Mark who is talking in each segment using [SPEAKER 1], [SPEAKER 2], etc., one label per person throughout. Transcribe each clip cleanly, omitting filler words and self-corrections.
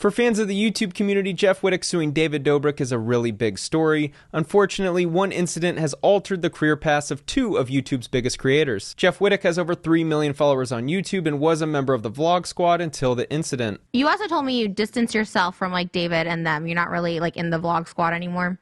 [SPEAKER 1] For fans of the YouTube community, Jeff Wittek suing David Dobrik is a really big story. Unfortunately, one incident has altered the career paths of two of YouTube's biggest creators. Jeff Wittek has over 3 million followers on YouTube and was a member of the Vlog Squad until the incident.
[SPEAKER 2] You also told me you distanced yourself from like David and them. You're not really like in the Vlog Squad anymore.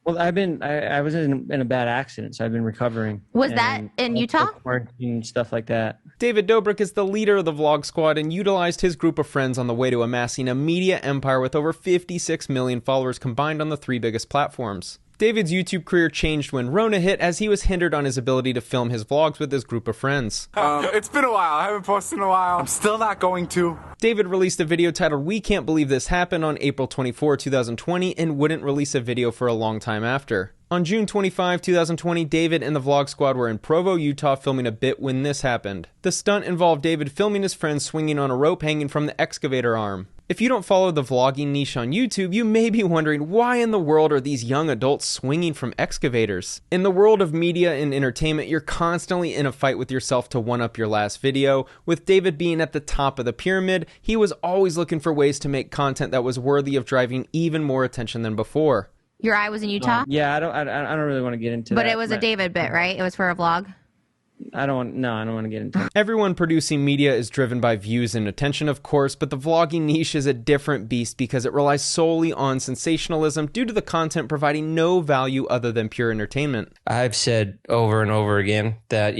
[SPEAKER 3] Well, I was in a bad accident, so I've been recovering.
[SPEAKER 2] Was that in Utah?
[SPEAKER 3] Quarantine, stuff like that.
[SPEAKER 1] David Dobrik is the leader of the Vlog Squad and utilized his group of friends on the way to amassing a media empire with over 56 million followers combined on the 3 biggest platforms. David's YouTube career changed when Rona hit, as he was hindered on his ability to film his vlogs with his group of friends.
[SPEAKER 4] It's been a while. I haven't posted in a while. I'm still not going to.
[SPEAKER 1] David released a video titled "We Can't Believe This Happened" on April 24, 2020, and wouldn't release a video for a long time after. On June 25, 2020, David and the Vlog Squad were in Provo, Utah, filming a bit when this happened. The stunt involved David filming his friend swinging on a rope hanging from the excavator arm. If you don't follow the vlogging niche on YouTube, you may be wondering, why in the world are these young adults swinging from excavators? In the world of media and entertainment, you're constantly in a fight with yourself to one-up your last video. With David being at the top of the pyramid, he was always looking for ways to make content that was worthy of driving even more attention than before.
[SPEAKER 2] Your eye was in Utah?
[SPEAKER 3] Yeah, I don't really want to get into that.
[SPEAKER 2] But it was a David bit, right? It was for a vlog?
[SPEAKER 3] I don't want to get into it.
[SPEAKER 1] Everyone producing media is driven by views and attention, of course, but the vlogging niche is a different beast because it relies solely on sensationalism due to the content providing no value other than pure entertainment.
[SPEAKER 5] I've said over and over again that,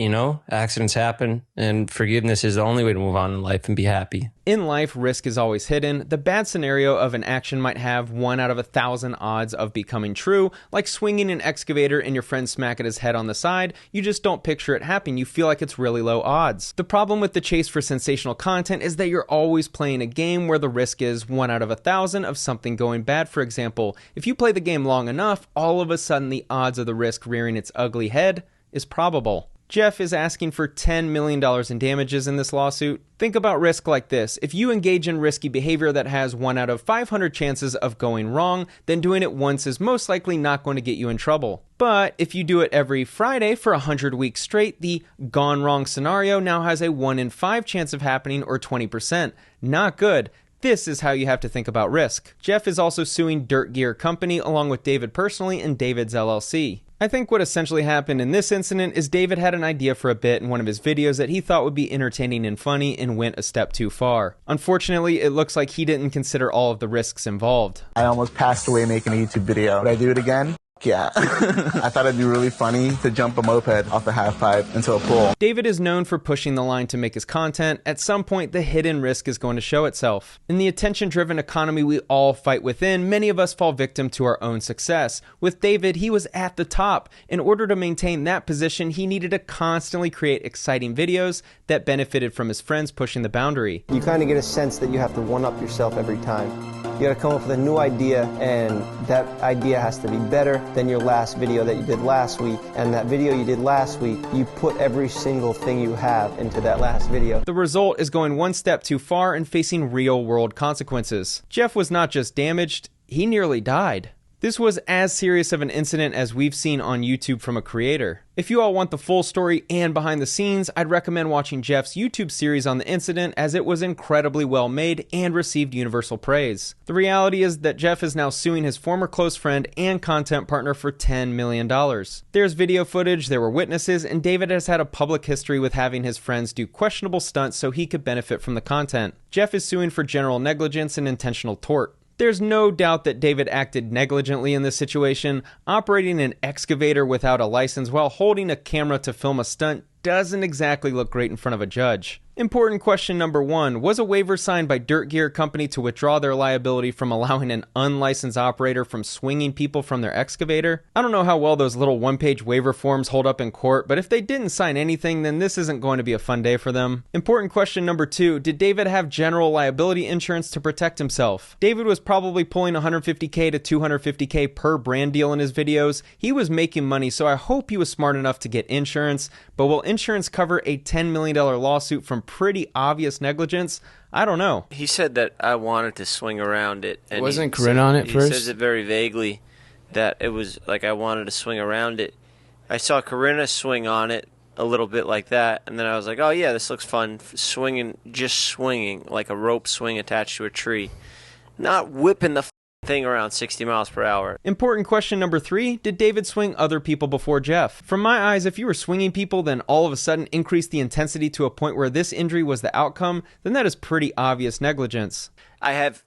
[SPEAKER 5] accidents happen and forgiveness is the only way to move on in life and be happy.
[SPEAKER 1] In life, risk is always hidden. The bad scenario of an action might have 1 out of 1,000 odds of becoming true, like swinging an excavator and your friend smacking his head on the side. You just don't picture it happening. You feel like it's really low odds. The problem with the chase for sensational content is that you're always playing a game where the risk is 1 out of 1,000 of something going bad. For example, if you play the game long enough, all of a sudden the odds of the risk rearing its ugly head is probable. Jeff is asking for $10 million in damages in this lawsuit. Think about risk like this. If you engage in risky behavior that has 1 out of 500 chances of going wrong, then doing it once is most likely not going to get you in trouble. But if you do it every Friday for 100 weeks straight, the gone wrong scenario now has a 1 in 5 chance of happening, or 20%. Not good. This is how you have to think about risk. Jeff is also suing Dirt Gear Company along with David personally and David's LLC. I think what essentially happened in this incident is David had an idea for a bit in one of his videos that he thought would be entertaining and funny and went a step too far. Unfortunately, it looks like he didn't consider all of the risks involved.
[SPEAKER 6] I almost passed away making a YouTube video. Would I do it again? Yeah. I thought it'd be really funny to jump a moped off a half pipe into a pool.
[SPEAKER 1] David is known for pushing the line to make his content. At some point, the hidden risk is going to show itself. In the attention-driven economy we all fight within, many of us fall victim to our own success. With David, he was at the top. In order to maintain that position, he needed to constantly create exciting videos that benefited from his friends pushing the boundary.
[SPEAKER 7] You kind of get a sense that you have to one-up yourself every time. You got to come up with a new idea, and that idea has to be better than your last video that you did last week. And that video you did last week, you put every single thing you have into that last video.
[SPEAKER 1] The result is going one step too far and facing real-world consequences. Jeff was not just damaged, he nearly died. This was as serious of an incident as we've seen on YouTube from a creator. If you all want the full story and behind the scenes, I'd recommend watching Jeff's YouTube series on the incident, as it was incredibly well made and received universal praise. The reality is that Jeff is now suing his former close friend and content partner for $10 million. There's video footage, there were witnesses, and David has had a public history with having his friends do questionable stunts so he could benefit from the content. Jeff is suing for general negligence and intentional tort. There's no doubt that David acted negligently in this situation. Operating an excavator without a license while holding a camera to film a stunt doesn't exactly look great in front of a judge. Important question number 1, was a waiver signed by Dirt Gear Company to withdraw their liability from allowing an unlicensed operator from swinging people from their excavator? I don't know how well those little one-page waiver forms hold up in court, but if they didn't sign anything, then this isn't going to be a fun day for them. Important question number 2, did David have general liability insurance to protect himself? David was probably pulling $150K to $250K per brand deal in his videos. He was making money, so I hope he was smart enough to get insurance, but will insurance cover a $10 million lawsuit from pretty obvious negligence? I don't know.
[SPEAKER 8] He said that I wanted to swing around it. And
[SPEAKER 5] wasn't Corinne on it first?
[SPEAKER 8] He says it very vaguely, that it was like I wanted to swing around it. I saw Corinna swing on it a little bit like that, and then I was like, oh yeah, this looks fun. Swinging, just swinging, like a rope swing attached to a tree. not whipping the thing around 60 miles per hour.
[SPEAKER 1] Important question number 3, did David swing other people before Jeff? From my eyes, if you were swinging people, then all of a sudden increased the intensity to a point where this injury was the outcome, then that is pretty obvious negligence.
[SPEAKER 8] I have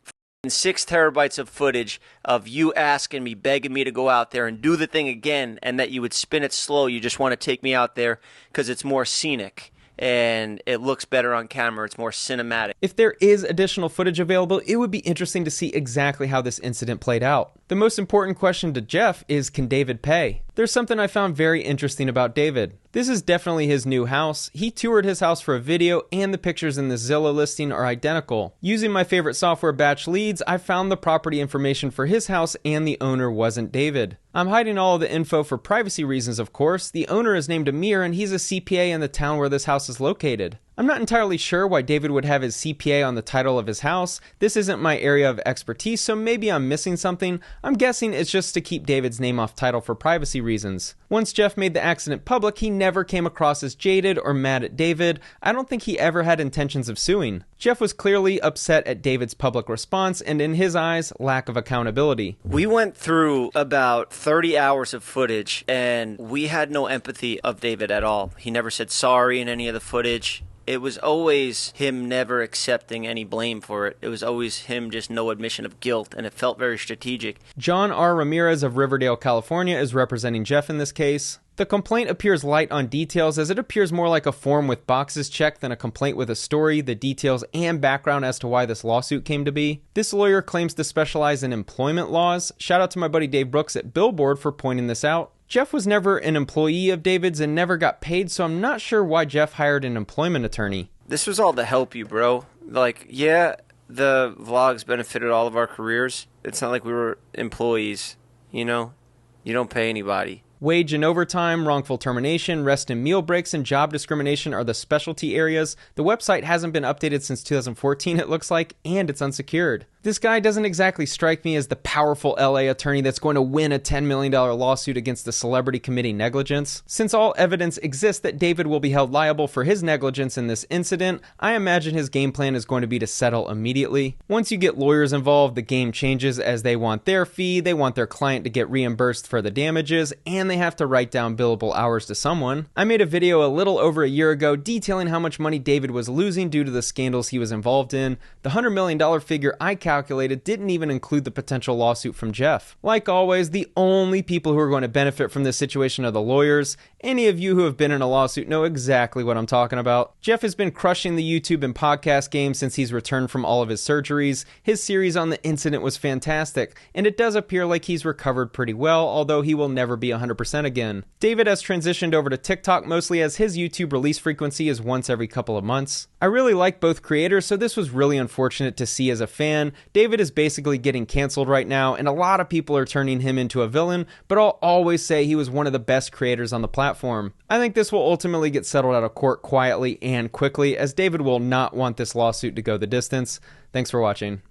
[SPEAKER 8] 6 terabytes of footage of you asking me, begging me to go out there and do the thing again, and that you would spin it slow. You just want to take me out there because it's more scenic and it looks better on camera. It's more cinematic.
[SPEAKER 1] If there is additional footage available, it would be interesting to see exactly how this incident played out. The most important question to Jeff is, can David pay? There's something I found very interesting about David. This is definitely his new house. He toured his house for a video, and the pictures in the Zillow listing are identical. Using my favorite software, Batch Leads, I found the property information for his house, and the owner wasn't David. I'm hiding all of the info for privacy reasons, of course. The owner is named Amir, and he's a CPA in the town where this house is located. I'm not entirely sure why David would have his CPA on the title of his house. This isn't my area of expertise, so maybe I'm missing something. I'm guessing it's just to keep David's name off title for privacy reasons. Once Jeff made the accident public, he never came across as jaded or mad at David. I don't think he ever had intentions of suing. Jeff was clearly upset at David's public response and, in his eyes, lack of accountability.
[SPEAKER 8] We went through about 30 hours of footage, and we had no empathy of David at all. He never said sorry in any of the footage. It was always him never accepting any blame for it. It was always him just no admission of guilt, and it felt very strategic.
[SPEAKER 1] John R. Ramirez of Riverdale, California is representing Jeff in this case. The complaint appears light on details, as it appears more like a form with boxes checked than a complaint with a story, the details, and background as to why this lawsuit came to be. This lawyer claims to specialize in employment laws. Shout out to my buddy Dave Brooks at Billboard for pointing this out. Jeff was never an employee of David's and never got paid, so I'm not sure why Jeff hired an employment attorney.
[SPEAKER 8] This was all to help you, bro. Like, yeah, the vlogs benefited all of our careers. It's not like we were employees, you know? You don't pay anybody.
[SPEAKER 1] Wage and overtime, wrongful termination, rest and meal breaks, and job discrimination are the specialty areas. The website hasn't been updated since 2014, it looks like, and it's unsecured. This guy doesn't exactly strike me as the powerful LA attorney that's going to win a $10 million lawsuit against the celebrity committing negligence. Since all evidence exists that David will be held liable for his negligence in this incident, I imagine his game plan is going to be to settle immediately. Once you get lawyers involved, the game changes, as they want their fee, they want their client to get reimbursed for the damages, and they have to write down billable hours to someone. I made a video a little over a year ago detailing how much money David was losing due to the scandals he was involved in. The $100 million figure I calculated didn't even include the potential lawsuit from Jeff. Like always, the only people who are going to benefit from this situation are the lawyers. Any of you who have been in a lawsuit know exactly what I'm talking about. Jeff has been crushing the YouTube and podcast game since he's returned from all of his surgeries. His series on the incident was fantastic, and it does appear like he's recovered pretty well, although he will never be 100% again. David has transitioned over to TikTok mostly, as his YouTube release frequency is once every couple of months. I really like both creators, so this was really unfortunate to see as a fan. David is basically getting canceled right now, and a lot of people are turning him into a villain, but I'll always say he was one of the best creators on the platform. I think this will ultimately get settled out of court quietly and quickly, as David will not want this lawsuit to go the distance. Thanks for watching.